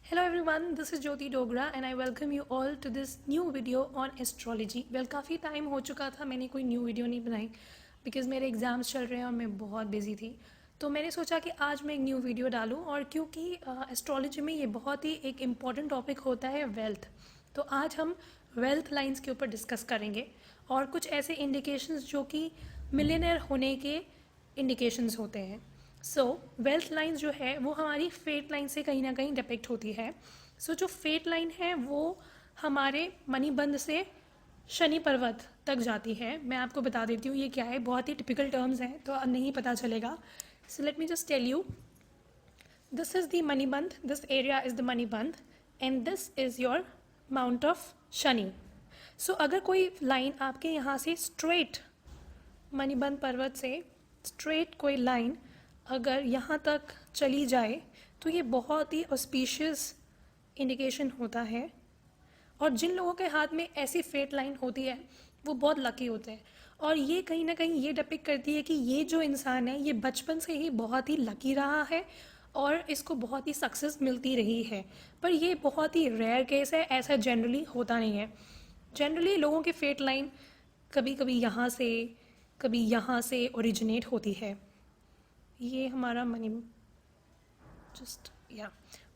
Hello everyone, this is Jyoti Dogra and I welcome you all to this new video on astrology. काफ़ी time हो चुका था मैंने कोई न्यू वीडियो नहीं बनाई बिकॉज़ मेरे एग्ज़ाम्स चल रहे हैं और मैं बहुत बिजी थी। तो मैंने सोचा कि आज मैं एक न्यू वीडियो डालूं और क्योंकि एस्ट्रोलॉजी में ये बहुत ही एक इम्पॉर्टेंट टॉपिक होता है वेल्थ। तो आज हम वेल्थ लाइंस के ऊपर डिस्कस करेंगे और कुछ ऐसे इंडिकेशंस जो कि मिलियनेयर होने के इंडिकेशंस होते हैं। सो वेल्थ लाइन जो है वो हमारी फेट लाइन से कहीं ना कहीं डिपिक्ट होती है। जो फेट लाइन है वो हमारे मणिबंध से शनि पर्वत तक जाती है। मैं आपको बता देती हूँ ये क्या है, बहुत ही टिपिकल टर्म्स हैं तो नहीं पता चलेगा। So let me just tell you, this is the manibandh, this area is the manibandh and this is your mount of Shani. अगर कोई लाइन आपके यहाँ से स्ट्रेट मणिबंध पर्वत से स्ट्रेट कोई लाइन अगर यहाँ तक चली जाए तो ये बहुत ही ऑस्पिशियस इंडिकेशन होता है। और जिन लोगों के हाथ में ऐसी फेट लाइन होती है वो बहुत लकी होते हैं और ये कहीं ना कहीं ये डिपिक्ट करती है कि ये जो इंसान है ये बचपन से ही बहुत ही लकी रहा है और इसको बहुत ही सक्सेस मिलती रही है। पर ये बहुत ही रेयर केस है, ऐसा जनरली होता नहीं है। जनरली लोगों की फेट लाइन कभी कभी यहाँ से ओरिजिनेट होती है। ये हमारा मनी जस्ट या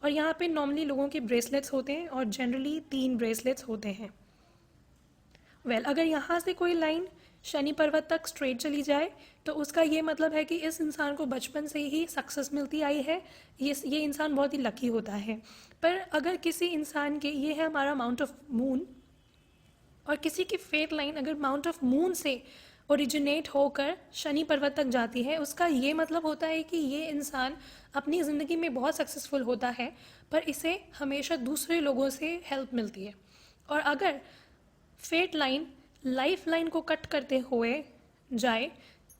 और यहाँ पे नॉर्मली लोगों के ब्रेसलेट्स होते हैं और जनरली 3 ब्रेसलेट्स होते हैं। अगर यहाँ से कोई लाइन शनि पर्वत तक स्ट्रेट चली जाए तो उसका ये मतलब है कि इस इंसान को बचपन से ही सक्सेस मिलती आई है, ये इंसान बहुत ही लकी होता है। पर अगर किसी इंसान के, ये है हमारा माउंट ऑफ मून, और किसी की फेट लाइन अगर माउंट ऑफ मून से ओरिजिनेट होकर शनि पर्वत तक जाती है, उसका ये मतलब होता है कि ये इंसान अपनी ज़िंदगी में बहुत सक्सेसफुल होता है पर इसे हमेशा दूसरे लोगों से हेल्प मिलती है। और अगर फेट लाइन लाइफ लाइन को कट करते हुए जाए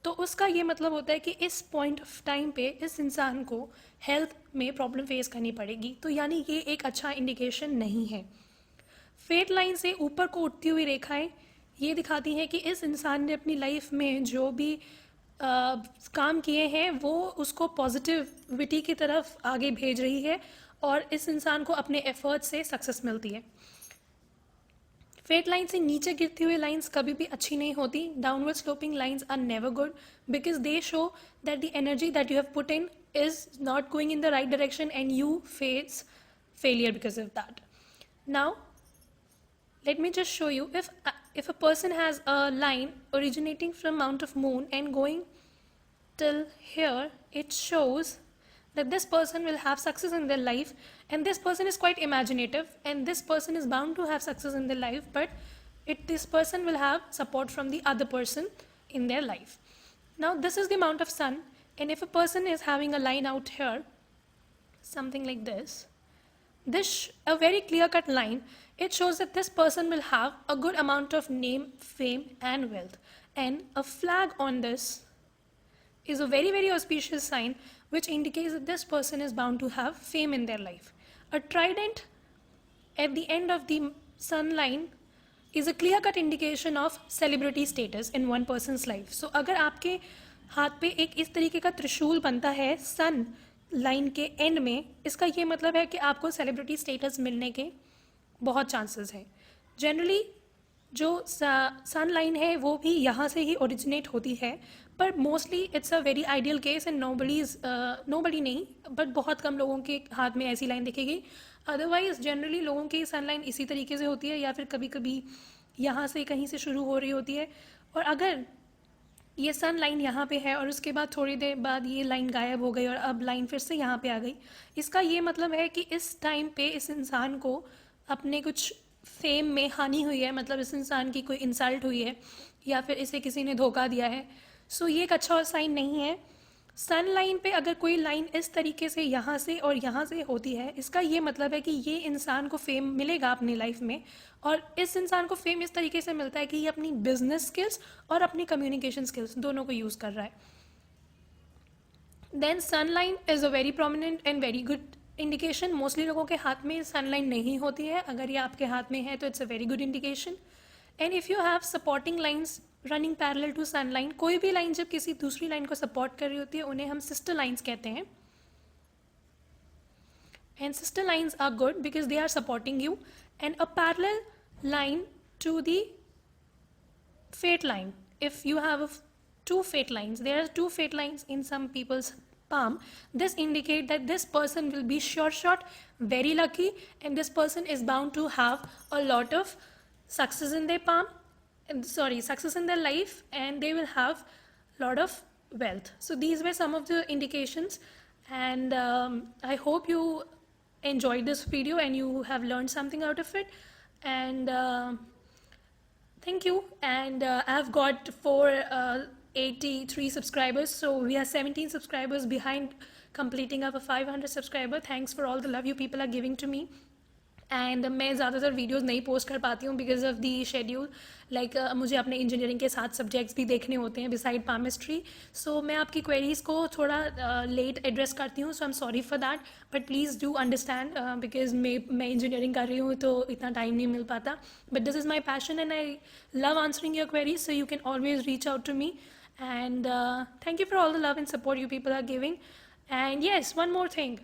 तो उसका ये मतलब होता है कि इस पॉइंट ऑफ टाइम पे इस इंसान को हेल्थ में प्रॉब्लम फेस करनी पड़ेगी। तो यानी ये एक अच्छा इंडिकेशन नहीं है। फेट लाइन से ऊपर को उठती हुई रेखाएं ये दिखाती हैं कि इस इंसान ने अपनी लाइफ में जो भी काम किए हैं वो उसको पॉजिटिविटी की तरफ आगे भेज रही है और इस इंसान को अपने एफर्ट से सक्सेस मिलती है। फेट लाइन से नीचे गिरती हुई लाइंस कभी भी अच्छी नहीं होती। Downward sloping lines are never good because they show that the energy that you have put in is not going in the right direction and you face failure because of that. Now let me just show you, if a person has a line originating from Mount of Moon and going till here, it shows that this person will have success in their life and this person is quite imaginative and this person is bound to have success in their life, but this person will have support from the other person in their life. Now this is the Mount of Sun, and if a person is having a line out here, something like this, a very clear-cut line, it shows that this person will have a good amount of name, fame and wealth. And a flag on this is a very, very auspicious sign which indicates that this person is bound to have fame in their life. A trident at the end of the sun line is a clear-cut indication of celebrity status in one person's life. So अगर आपके हाथ पे एक इस तरीके का त्रिशूल बनता है सन लाइन के एंड में, इसका ये मतलब है कि आपको सेलिब्रिटी स्टेटस मिलने के बहुत चांसेस हैं। जनरली जो सन लाइन है वो भी यहाँ से ही ओरिजिनेट होती है, पर mostly it's a very ideal case and nobody नहीं, बट बहुत कम लोगों के हाथ में ऐसी लाइन दिखेगी। अदरवाइज जनरली लोगों की सन लाइन इसी तरीके से होती है या फिर कभी कभी यहाँ से कहीं से शुरू हो रही होती है। और अगर ये सन लाइन यहाँ पे है और उसके बाद थोड़ी देर बाद ये लाइन गायब हो गई और अब लाइन फिर से यहाँ पे आ गई, इसका ये मतलब है कि इस टाइम पे इस इंसान को अपने कुछ फेम में हानि हुई है, मतलब इस इंसान की कोई इंसल्ट हुई है या फिर इसे किसी ने धोखा दिया है। ये एक अच्छा साइन नहीं है। सन लाइन पे अगर कोई लाइन इस तरीके से यहाँ से और यहाँ से होती है, इसका ये मतलब है कि ये इंसान को फेम मिलेगा अपनी लाइफ में, और इस इंसान को फेम इस तरीके से मिलता है कि ये अपनी बिजनेस स्किल्स और अपनी कम्युनिकेशन स्किल्स दोनों को यूज़ कर रहा है। Then sun line is a very prominent and very good indication. Mostly लोगों के हाथ में सन लाइन नहीं होती है, अगर ये आपके हाथ में है तो it's a very good indication. And if you have supporting lines running parallel to sun line, कोई भी लाइन जब किसी दूसरी लाइन को सपोर्ट कर रही होती है उन्हें हम सिस्टर लाइन्स कहते हैं। and sister lines are good because they are supporting you, and a parallel line to the fate line. If you have two fate lines, there are two fate lines in some people's palm, this indicate that this person will be sure shot, very lucky, and this person is bound to have a lot of success in their palm, success in their life, and they will have a lot of wealth. So these were some of the indications, and I hope you enjoyed this video and you have learned something out of it. And thank you. And I've got 483 subscribers, so we are 17 subscribers behind completing our 500 subscriber. Thanks for all the love you people are giving to me. And मैं ज़्यादातर videos नहीं post कर पाती हूँ because of the schedule, like मुझे अपने engineering के साथ सब्जेक्ट्स भी देखने होते हैं बिसाइड पामिस्ट्री. सो मैं आपकी क्वेरीज़ को थोड़ा लेट एड्रेस करती हूँ, so I am sorry for that, but please do understand because मैं इंजीनियरिंग कर रही हूँ तो इतना टाइम नहीं मिल पाता. But this is my passion and I love answering your queries, so you can always reach out to me. And thank you for all the love and support you people are giving. And yes, one more thing,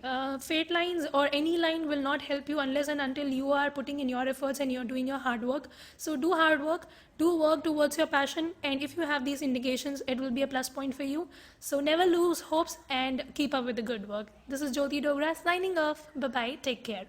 fate lines or any line will not help you unless and until you are putting in your efforts and you're doing your hard work. So do hard work, do work towards your passion, and if you have these indications, it will be a plus point for you. So never lose hopes and keep up with the good work. This is Jyoti Dogra signing off. Bye bye, take care.